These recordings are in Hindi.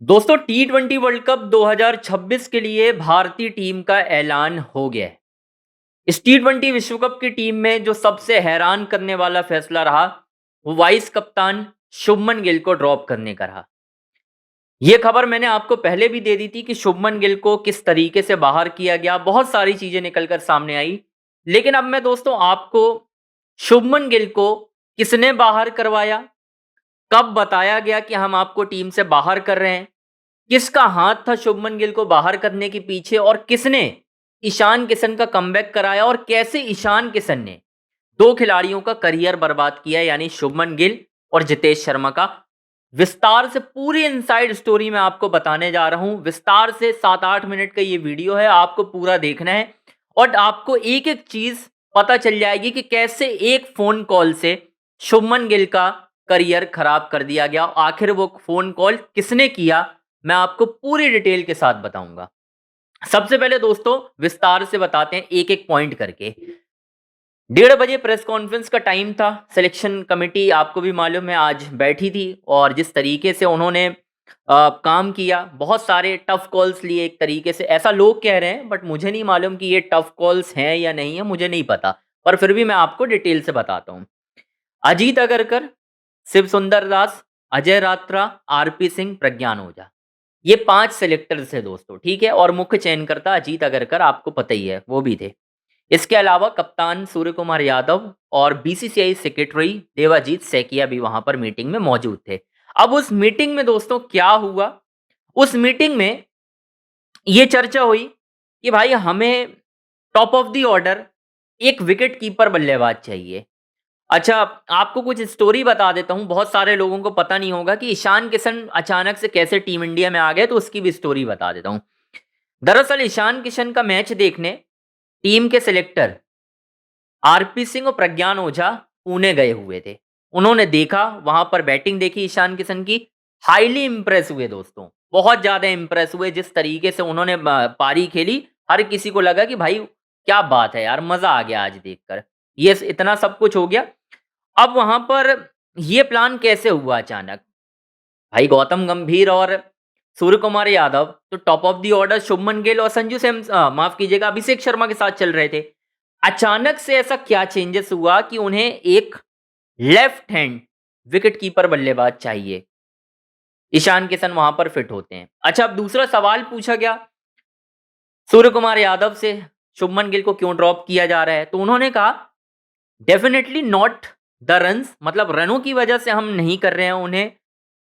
दोस्तों T20 वर्ल्ड कप 2026 के लिए भारतीय टीम का ऐलान हो गया है। इस T20 विश्व कप की टीम में जो सबसे हैरान करने वाला फैसला रहा, वो वाइस कप्तान शुभमन गिल को ड्रॉप करने का रहा। ये खबर मैंने आपको पहले भी दे दी थी कि शुभमन गिल को किस तरीके से बाहर किया गया, बहुत सारी चीजें निकल कर सामने आई। लेकिन अब मैं दोस्तों आपको शुभमन गिल को किसने बाहर करवाया, कब बताया गया कि हम आपको टीम से बाहर कर रहे हैं, किसका हाथ था शुभमन गिल को बाहर करने के पीछे और किसने ईशान किशन का कमबैक कराया और कैसे ईशान किशन ने दो खिलाड़ियों का करियर बर्बाद किया, यानी शुभमन गिल और जितेश शर्मा का। विस्तार से पूरी इनसाइड स्टोरी मैं आपको बताने जा रहा हूं। विस्तार से 7-8 मिनट का ये वीडियो है, आपको पूरा देखना है और आपको एक एक चीज पता चल जाएगी कि कैसे एक फोन कॉल से शुभमन गिल का करियर खराब कर दिया गया। आखिर वो फोन कॉल किसने किया, मैं आपको पूरी डिटेल के साथ बताऊंगा। सबसे पहले दोस्तों विस्तार से बताते हैं एक एक पॉइंट करके। 1:30 बजे प्रेस कॉन्फ्रेंस का टाइम था। सिलेक्शन कमेटी आपको भी मालूम है आज बैठी थी और जिस तरीके से उन्होंने काम किया, बहुत सारे टफ कॉल्स लिए। एक तरीके से ऐसा लोग कह रहे हैं, बट मुझे नहीं मालूम कि ये टफ कॉल्स हैं या नहीं है, मुझे नहीं पता, पर फिर भी मैं आपको डिटेल से बताता हूँ। अजीत अगरकर, शिव सुंदर दास, अजय रात्रा, आरपी सिंह, प्रज्ञान ओझा, ये 5 सेलेक्टर्स थे दोस्तों, ठीक है। और मुख्य चयनकर्ता अजीत अगरकर, आपको पता ही है, वो भी थे। इसके अलावा कप्तान सूर्य कुमार यादव और बीसीसीआई सेक्रेटरी देवाजीत सैकिया भी वहां पर मीटिंग में मौजूद थे। अब उस मीटिंग में दोस्तों क्या हुआ, उस मीटिंग में ये चर्चा हुई कि भाई हमें टॉप ऑफ द ऑर्डर एक विकेट कीपर बल्लेबाज चाहिए। अच्छा, आपको कुछ स्टोरी बता देता हूँ, बहुत सारे लोगों को पता नहीं होगा कि ईशान किशन अचानक से कैसे टीम इंडिया में आ गए, तो उसकी भी स्टोरी बता देता हूँ। दरअसल ईशान किशन का मैच देखने टीम के सिलेक्टर आरपी सिंह और प्रज्ञान ओझा पुणे गए हुए थे। उन्होंने देखा, वहां पर बैटिंग देखी ईशान किशन की, हाईली इंप्रेस हुए दोस्तों, बहुत ज्यादा इंप्रेस हुए जिस तरीके से उन्होंने पारी खेली। हर किसी को लगा कि भाई क्या बात है यार, मजा आ गया आज देखकर। ये इतना सब कुछ हो गया। अब वहां पर ये प्लान कैसे हुआ अचानक, भाई गौतम गंभीर और सूर्य कुमार यादव तो top of the order Shubman Gill और संजू सैम माफ कीजिएगा अभिषेक शर्मा के साथ चल रहे थे। अचानक से ऐसा क्या चेंजेस हुआ कि उन्हें एक लेफ्ट हैंड विकेट कीपर बल्लेबाज चाहिए। ईशान किशन वहां पर फिट होते हैं। अच्छा, अब दूसरा सवाल पूछा गया सूर्य कुमार यादव से, शुभमन गिल को क्यों ड्रॉप किया जा रहा है, तो उन्होंने कहा डेफिनेटली नॉट द रन्स, मतलब रनों की वजह से हम नहीं कर रहे हैं उन्हें,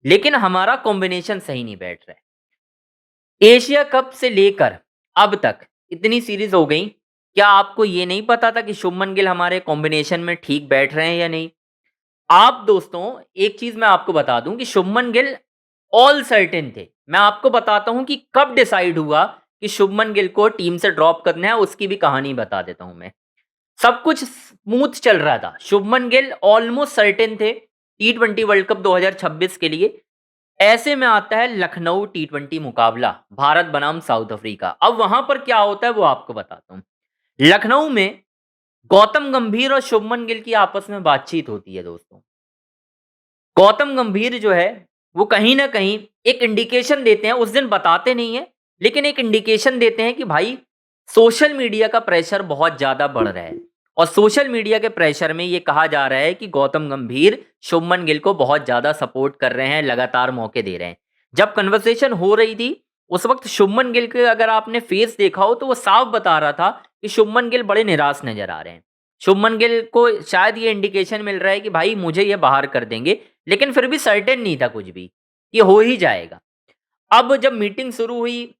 लेकिन हमारा कॉम्बिनेशन सही नहीं बैठ रहा है। एशिया कप से लेकर अब तक इतनी सीरीज हो गई, क्या आपको ये नहीं पता था कि शुभमन गिल हमारे कॉम्बिनेशन में ठीक बैठ रहे हैं या नहीं? आप दोस्तों एक चीज मैं आपको बता दूं कि शुभमन गिल ऑल सर्टेन थे। मैं आपको बताता हूं कि कब डिसाइड हुआ कि शुभमन गिल को टीम से ड्रॉप करना है, उसकी भी कहानी बता देता हूं मैं। सब कुछ स्मूथ चल रहा था, शुभमन गिल ऑलमोस्ट सर्टेन थे T20 वर्ल्ड कप 2026 के लिए। ऐसे में आता है लखनऊ T20 मुकाबला, भारत बनाम साउथ अफ्रीका। अब वहां पर क्या होता है वो आपको बताता हूं। लखनऊ में गौतम गंभीर और शुभमन गिल की आपस में बातचीत होती है दोस्तों। गौतम गंभीर जो है वो कहीं ना कहीं एक इंडिकेशन देते हैं, उस दिन बताते नहीं है, लेकिन एक इंडिकेशन देते हैं कि भाई सोशल मीडिया का प्रेशर बहुत ज्यादा बढ़ रहा है। और सोशल मीडिया के प्रेशर में ये कहा जा रहा है कि गौतम गंभीर शुभमन गिल को बहुत ज्यादा सपोर्ट कर रहे हैं, लगातार मौके दे रहे हैं। जब कन्वर्सेशन हो रही थी उस वक्त शुभमन गिल के अगर आपने फेस देखा हो तो वो साफ बता रहा था कि शुभमन गिल बड़े निराश नजर आ रहे हैं। शुभमन गिल को शायद ये इंडिकेशन मिल रहा है कि भाई मुझे ये बाहर कर देंगे, लेकिन फिर भी सर्टेन नहीं था कुछ भी, ये हो ही जाएगा। अब जब मीटिंग शुरू हुई,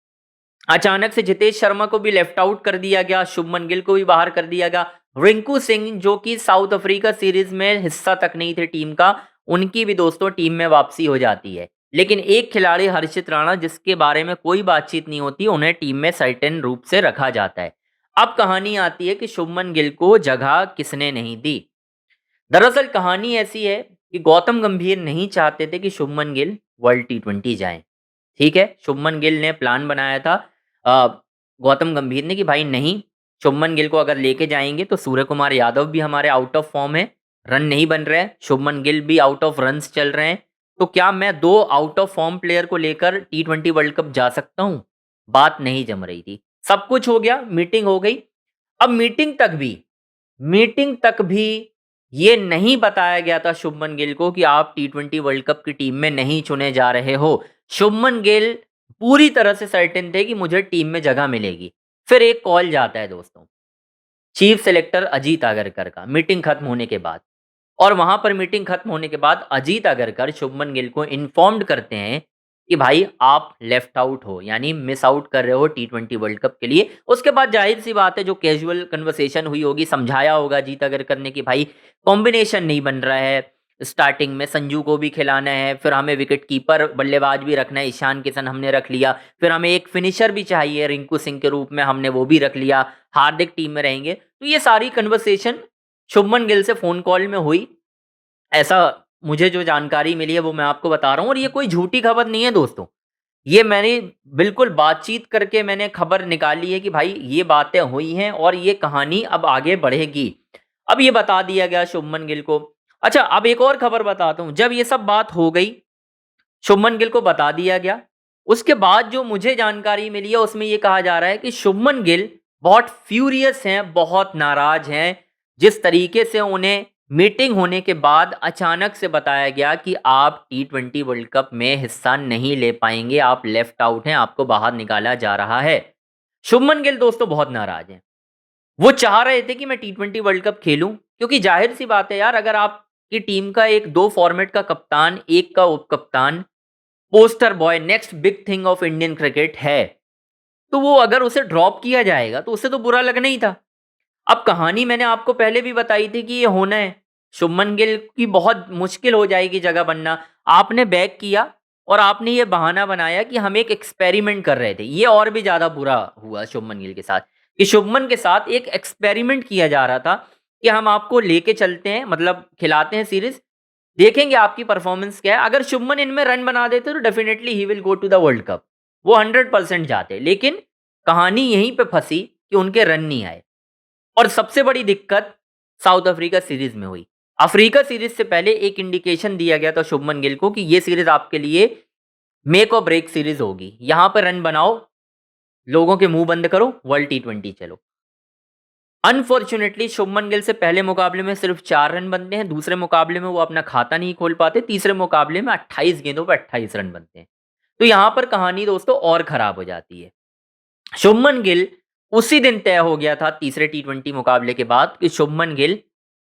अचानक से जितेश शर्मा को भी लेफ्ट आउट कर दिया गया, शुभमन गिल को भी बाहर कर दिया गया। रिंकू सिंह जो कि साउथ अफ्रीका सीरीज में हिस्सा तक नहीं थे टीम का, उनकी भी दोस्तों टीम में वापसी हो जाती है। लेकिन एक खिलाड़ी हर्षित राणा जिसके बारे में कोई बातचीत नहीं होती, उन्हें टीम में सर्टेन रूप से रखा जाता है। अब कहानी आती है कि शुभमन गिल को जगह किसने नहीं दी। दरअसल कहानी ऐसी है कि गौतम गंभीर नहीं चाहते थे कि शुभमन गिल वर्ल्ड T20 जाएं। ठीक है, शुभमन गिल ने प्लान बनाया था गौतम गंभीर ने कि भाई नहीं, शुभमन गिल को अगर लेके जाएंगे तो सूर्य कुमार यादव भी हमारे आउट ऑफ फॉर्म है, रन नहीं बन रहे हैं, शुभमन गिल भी आउट ऑफ रन्स चल रहे हैं, तो क्या मैं 2 आउट ऑफ फॉर्म प्लेयर को लेकर टी20 वर्ल्ड कप जा सकता हूँ? बात नहीं जम रही थी। सब कुछ हो गया, मीटिंग हो गई। अब मीटिंग तक भी ये नहीं बताया गया था शुभमन गिल को कि आप टी20 वर्ल्ड कप की टीम में नहीं चुने जा रहे हो। शुभमन गिल पूरी तरह से सर्टेन थे कि मुझे टीम में जगह मिलेगी। फिर एक कॉल जाता है दोस्तों, चीफ सेलेक्टर अजीत आगरकर का, मीटिंग खत्म होने के बाद। और वहां पर मीटिंग खत्म होने के बाद अजीत आगरकर शुभमन गिल को इन्फॉर्म्ड करते हैं कि भाई आप लेफ्ट आउट हो, यानी मिस आउट कर रहे हो टी20 वर्ल्ड कप के लिए। उसके बाद जाहिर सी बात है, जो कैजुअल कन्वर्सेशन हुई होगी, समझाया होगा अजीत आगरकर ने कि भाई कॉम्बिनेशन नहीं बन रहा है, स्टार्टिंग में संजू को भी खिलाना है, फिर हमें विकेट कीपर बल्लेबाज भी रखना है, ईशान किशन हमने रख लिया, फिर हमें एक फिनिशर भी चाहिए रिंकू सिंह के रूप में, हमने वो भी रख लिया, हार्दिक टीम में रहेंगे। तो ये सारी कन्वर्सेशन शुभमन गिल से फ़ोन कॉल में हुई। ऐसा मुझे जो जानकारी मिली है वो मैं आपको बता रहा हूँ, और ये कोई झूठी खबर नहीं है दोस्तों। ये मैंने बिल्कुल बातचीत करके मैंने खबर निकाली है कि भाई ये बातें हुई हैं और ये कहानी अब आगे बढ़ेगी। अब ये बता दिया गया शुभमन गिल को। अच्छा, अब एक और खबर बताता हूँ। जब ये सब बात हो गई, शुभमन गिल को बता दिया गया, उसके बाद जो मुझे जानकारी मिली है उसमें ये कहा जा रहा है कि शुभमन गिल बहुत फ्यूरियस हैं, बहुत नाराज हैं। जिस तरीके से उन्हें मीटिंग होने के बाद अचानक से बताया गया कि आप टी20 वर्ल्ड कप में हिस्सा नहीं ले पाएंगे, आप लेफ्ट आउट हैं, आपको बाहर निकाला जा रहा है। शुभमन गिल दोस्तों बहुत नाराज हैं। वो चाह रहे थे कि मैं टी20 वर्ल्ड कप खेलूं, क्योंकि जाहिर सी बात है यार, अगर आपकी टीम का एक 2 फॉर्मेट का कप्तान, एक का उप कप्तान, poster boy, next big thing of Indian cricket है, तो वो अगर उसे ड्रॉप किया जाएगा तो उसे तो बुरा लगना ही था। अब कहानी मैंने आपको पहले भी बताई थी कि ये होना है। शुभमन गिल की बहुत मुश्किल हो जाएगी जगह बनना। आपने बैक किया और आपने ये बहाना बनाया कि हम एक एक्सपेरिमेंट कर रहे थे। ये और भी ज़्यादा बुरा हुआ शुभमन गिल के साथ, कि शुभमन के साथ एक एक्सपेरिमेंट किया जा रहा था कि हम आपको लेके चलते हैं, मतलब खिलाते हैं सीरीज़, देखेंगे आपकी परफॉर्मेंस क्या है। अगर शुभमन इनमें रन बना देते तो definitely he will go to the world cup, वो 100% जाते। लेकिन कहानी यहीं पे फंसी कि उनके रन नहीं आए। और सबसे बड़ी दिक्कत साउथ अफ्रीका सीरीज में हुई। अफ्रीका सीरीज से पहले एक इंडिकेशन दिया गया था शुभमन गिल को कि ये सीरीज आपके लिए मेक और ब्रेक सीरीज होगी, यहां पर रन बनाओ, लोगों के मुंह बंद करो, वर्ल्ड टी20 चलो। अनफॉर्चुनेटली शुभमन गिल से पहले मुकाबले में सिर्फ 4 रन बनते हैं, दूसरे मुकाबले में वो अपना खाता नहीं खोल पाते, तीसरे मुकाबले में 28 गेंदों पर 28 रन बनते हैं। तो यहां पर कहानी दोस्तों और खराब हो जाती है। शुभमन गिल, उसी दिन तय हो गया था तीसरे टी20 मुकाबले के बाद कि शुभमन गिल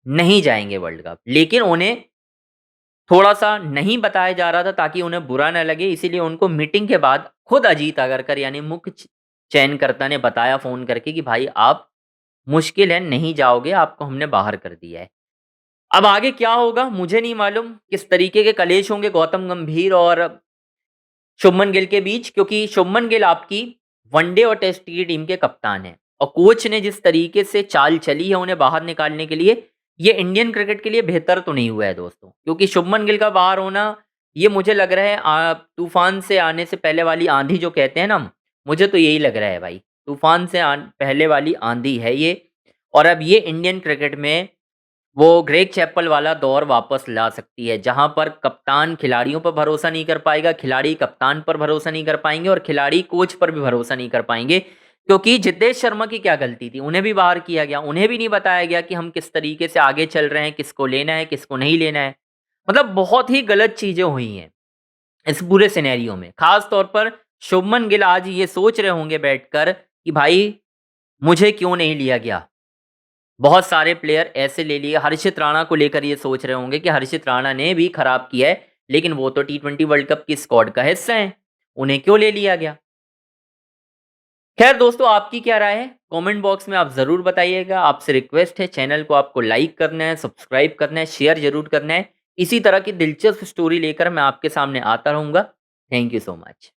नहीं जाएंगे वर्ल्ड कप, लेकिन उन्हें थोड़ा सा नहीं बताया जा रहा था ताकि उन्हें बुरा ना लगे। इसीलिए उनको मीटिंग के बाद खुद अजीत आगरकर यानी मुख्य चयनकर्ता ने बताया फोन करके कि भाई आप, मुश्किल है, नहीं जाओगे, आपको हमने बाहर कर दिया है। अब आगे क्या होगा मुझे नहीं मालूम, किस तरीके के कलेश होंगे गौतम गंभीर और शुभमन गिल के बीच, क्योंकि शुभमन गिल आपकी वनडे और टेस्ट की टीम के कप्तान हैं, और कोच ने जिस तरीके से चाल चली है उन्हें बाहर निकालने के लिए, ये इंडियन क्रिकेट के लिए बेहतर तो नहीं हुआ है दोस्तों। क्योंकि शुभमन गिल का बाहर होना, ये मुझे लग रहा है तूफान से आने से पहले वाली आंधी जो कहते हैं ना, मुझे तो यही लग रहा है भाई, तूफान से पहले वाली आंधी है ये। और अब ये इंडियन क्रिकेट में वो ग्रेग चैपल वाला दौर वापस ला सकती है, जहां पर कप्तान खिलाड़ियों पर भरोसा नहीं कर पाएगा, खिलाड़ी कप्तान पर भरोसा नहीं कर पाएंगे, और खिलाड़ी कोच पर भी भरोसा नहीं कर पाएंगे। क्योंकि जितेश शर्मा की क्या गलती थी, उन्हें भी बाहर किया गया, उन्हें भी नहीं बताया गया कि हम किस तरीके से आगे चल रहे हैं, किसको लेना है, किसको नहीं लेना है। मतलब बहुत ही गलत चीजें हुई हैं इस पूरे सिनेरियो में। खास तौर पर शुभमन गिल आज ये सोच रहे होंगे बैठकर कि भाई मुझे क्यों नहीं लिया गया। बहुत सारे प्लेयर ऐसे ले लिए, हर्षित राणा को लेकर ये सोच रहे होंगे कि हर्षित राणा ने भी खराब किया है, लेकिन वो तो टी20 वर्ल्ड कप की स्क्वाड का हिस्सा हैं, उन्हें क्यों ले लिया गया। खैर दोस्तों, आपकी क्या राय है कमेंट बॉक्स में आप ज़रूर बताइएगा। आपसे रिक्वेस्ट है, चैनल को आपको लाइक करना है, सब्सक्राइब करना है, शेयर जरूर करना है। इसी तरह की दिलचस्प स्टोरी लेकर मैं आपके सामने आता रहूँगा। Thank you so much.